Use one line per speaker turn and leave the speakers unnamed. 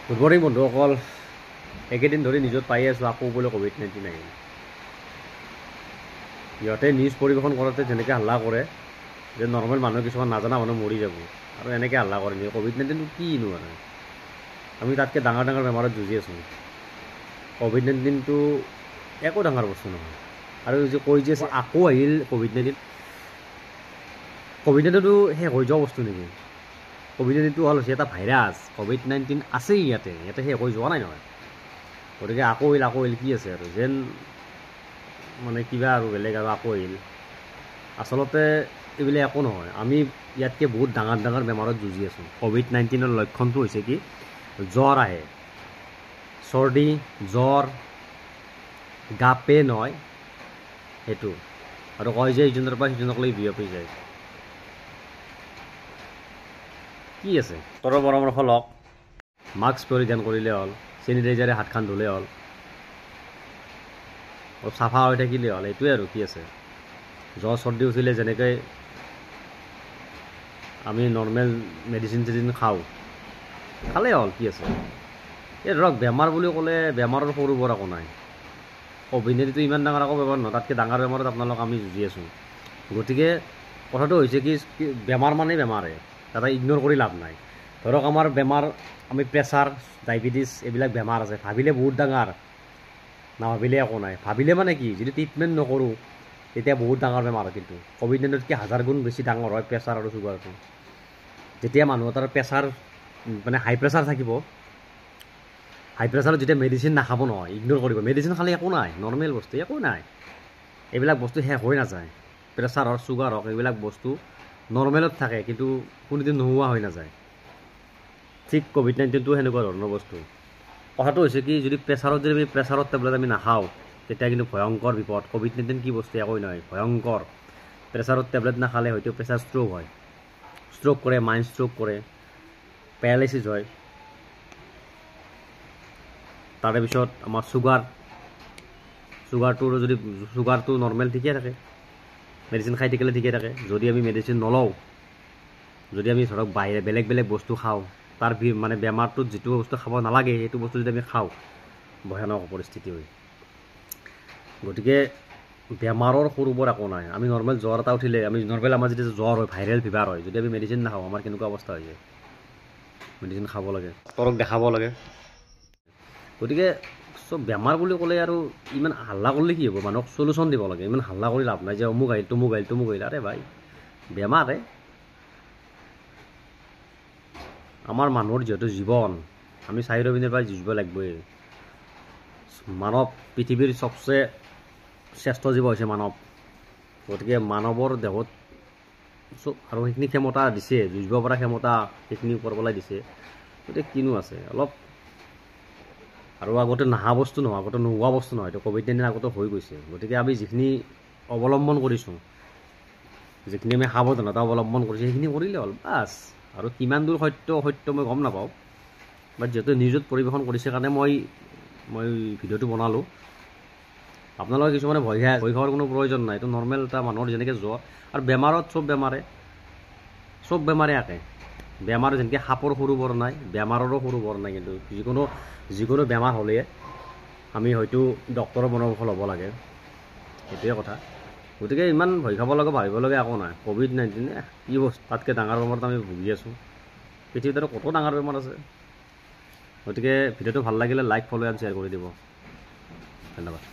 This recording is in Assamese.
গুড মৰ্ণিং বন্ধুসকল। একেদিন ধৰি নিউজত পাই আছোঁ আকৌ বোলে ক'ভিড-19 আহিল। সিহঁতে নিউজ পৰিৱেশন কৰোঁতে যেনেকৈ হাল্লা কৰে যে নৰ্মেল মানুহ কিছুমান নাজানা মানুহ মৰি যাব, আৰু এনেকৈ হাল্লা কৰে নেকি? ক'ভিড-19টো কিনো আৰু? আমি তাতকৈ ডাঙৰ ডাঙৰ বেমাৰত যুঁজি আছোঁ। ক'ভিড-19টো একো ডাঙৰ বস্তু নহয়। আৰু যে কৈ যে আকৌ আহিল ক'ভিড-19, ক'ভিড-19টো শেষ হৈ যোৱা বস্তু নেকি? ক'ভিড-19টো হ'ল হৈছে এটা ভাইৰাছ। ক'ভিড-19 আছেই ইয়াতে শেষ হৈ যোৱা নাই নহয়। গতিকে আকৌ আহিল কি আছে আৰু? যেন মানে কিবা আৰু বেলেগ আৰু আকৌ আহিল। আচলতে এইবিলাক একো নহয়। আমি ইয়াতকৈ বহুত ডাঙৰ ডাঙৰ বেমাৰত যুঁজি আছোঁ। ক'ভিড-19ৰ লক্ষণটো হৈছে কি? জ্বৰ আহে, চৰ্দি, জ্বৰ, গা পেইন হয়, সেইটো। আৰু কয় যে ইজনৰ পৰা সিজনকলৈ বিয়পি যায়। কি আছে? ডক্তৰৰ পৰামৰ্শ লওক, মাস্ক পৰিধান কৰিলে হ'ল, চেনিটাইজাৰে হাতখন ধুলে হ'ল, অলপ চাফা হৈ থাকিলে হ'ল, এইটোৱে আৰু কি আছে। জ্বৰ চৰ্দি উঠিলে যেনেকৈ আমি নৰ্মেল মেডিচিন খাওঁ, খালেই হ'ল, কি আছে। এই ধৰক বেমাৰ বুলি ক'লে বেমাৰৰ সৰু বৰ একো নাই। ক'ভিড-19টো ইমান ডাঙৰ একো বেমাৰ নহয়, তাতকৈ ডাঙৰ বেমাৰত আপোনালোক আমি যুঁজি আছোঁ। গতিকে কথাটো হৈছে কি, বেমাৰ মানে বেমাৰে, তাতে ইগন'ৰ কৰি লাভ নাই। ধৰক আমাৰ বেমাৰ, আমি প্ৰেছাৰ, ডায়েবেটিছ এইবিলাক বেমাৰ আছে, ভাবিলে বহুত ডাঙৰ, নাভাবিলে একো নাই। ভাবিলে মানে কি, যদি ট্ৰিটমেণ্ট নকৰোঁ তেতিয়া বহুত ডাঙৰ বেমাৰ হয়। কিন্তু ক'ভিড-19তকৈ 1000 গুণ বেছি ডাঙৰ হয় প্ৰেছাৰ আৰু চুগাৰটো। যেতিয়া মানুহ এটাৰ প্ৰেছাৰ মানে হাই প্ৰেছাৰ থাকিব, হাই প্ৰেছাৰত যেতিয়া মেডিচিন নাখাব নহয়, ইগন'ৰ কৰিব, মেডিচিন খালে একো নাই, নৰ্মেল বস্তু একো নাই, এইবিলাক বস্তু শেষ হৈ নাযায়। প্ৰেছাৰ হওক, চুগাৰ হওক, এইবিলাক বস্তু নৰ্মেলত থাকে, কিন্তু কোনোদিন নোহোৱা হৈ নাযায়। ঠিক ক'ভিড-19টো সেনেকুৱা ধৰণৰ বস্তু। কথাটো হৈছে কি, যদি প্ৰেছাৰৰ টেবলেট আমি নাখাওঁ তেতিয়া কিন্তু ভয়ংকৰ বিপদ। ক'ভিড-19 কি বস্তু একোৱেই নহয়, ভয়ংকৰ। প্ৰেছাৰৰ টেবলেট নাখালে হয়তো প্ৰেছাৰ ষ্ট্ৰ'ক হয়, ষ্ট্ৰ'ক কৰে, মাইণ্ড ষ্ট্ৰ'ক কৰে, পেৰালাইচিছ হয়। তাৰে পিছত আমাৰ চুগাৰটো নৰ্মেল ঠিকে থাকে, মেডিচিন খাই থাকিলে ঠিকে থাকে। যদি আমি মেডিচিন নলওঁ, যদি আমি ধৰক বেলেগ বেলেগ বস্তু খাওঁ, তাৰ মানে বেমাৰটোত যিটো বস্তু খাব নালাগে সেইটো বস্তু যদি আমি খাওঁ, ভয়ানক পৰিস্থিতি হয়। গতিকে বেমাৰৰ সৰু বৰ একো নাই। আমি নৰ্মেল জ্বৰ এটা উঠিলে, আমাৰ যেতিয়া জ্বৰ হয়, ভাইৰেল ফিভাৰ হয়, যদি আমি মেডিচিন নাখাওঁ, আমাৰ কেনেকুৱা অৱস্থা হৈ যায়। মেডিচিন খাব লাগে, ডক্তৰক দেখাব লাগে। গতিকে চব বেমাৰ বুলি ক'লে আৰু ইমান হাল্লা কৰিলে কি হ'ব? মানুহক চলিউশ্যন দিব লাগে, ইমান হাল্লা কৰি লাভ নাই যে অমুক আহিল তমুক আহিল। আৰে ভাই, বেমাৰে আমাৰ মানুহৰ যিহেতু জীৱন, আমি চাৰিও পিনৰ পৰা যুঁজিব লাগিবই। মানৱ পৃথিৱীৰ চবচে শ্ৰেষ্ঠ জীৱ হৈছে মানৱ। গতিকে মানৱৰ দেহত চব আৰু সেইখিনি ক্ষমতা দিছে, যুঁজিব পৰা ক্ষমতা সেইখিনি ওপৰ পেলাই দিছে। গতিকে কিনো আছে, অলপ আৰু আগতে নোহোৱা বস্তু নহয়, এইটো ক'ভিড-19 আগতে হৈ গৈছে। গতিকে আমি যিখিনি অৱলম্বন কৰিছোঁ, যিখিনি আমি সাৱধানতা অৱলম্বন কৰিছোঁ, সেইখিনি কৰিলে হ'ল বাছ। আৰু কিমান দূৰ সত্য মই গম নাপাওঁ, বাট যিহেতু নিউজত পৰিৱেশন কৰিছে কাৰণে মই ভিডিঅ'টো বনালোঁ। আপোনালোকে কিছুমানে ভয় খোৱাৰ কোনো প্ৰয়োজন নাই। এইটো নৰ্মেল এটা মানুহৰ যেনেকৈ জ্বৰ, আৰু বেমাৰত চব বেমাৰে আহে। বেমাৰ যেনেকৈ সাপৰ সৰু বৰ নাই, বেমাৰৰো সৰু বৰ নাই। কিন্তু যিকোনো বেমাৰ হ'লে আমি হয়তো ডক্তৰৰ পৰামৰ্শ ল'ব লাগে, সেইটোৱে কথা। গতিকে ইমান ভয় খাব লগা, ভাবিব লগা একো নাই। ক'ভিড-19 কি বস্তু, তাতকৈ ডাঙৰ বেমাৰত আমি ভুগি আছোঁ। পৃথিৱীত আৰু কত ডাঙৰ বেমাৰ আছে। গতিকে ভিডিঅ'টো ভাল লাগিলে লাইক, ফ'ল' এণ্ড শ্বেয়াৰ কৰি দিব। ধন্যবাদ।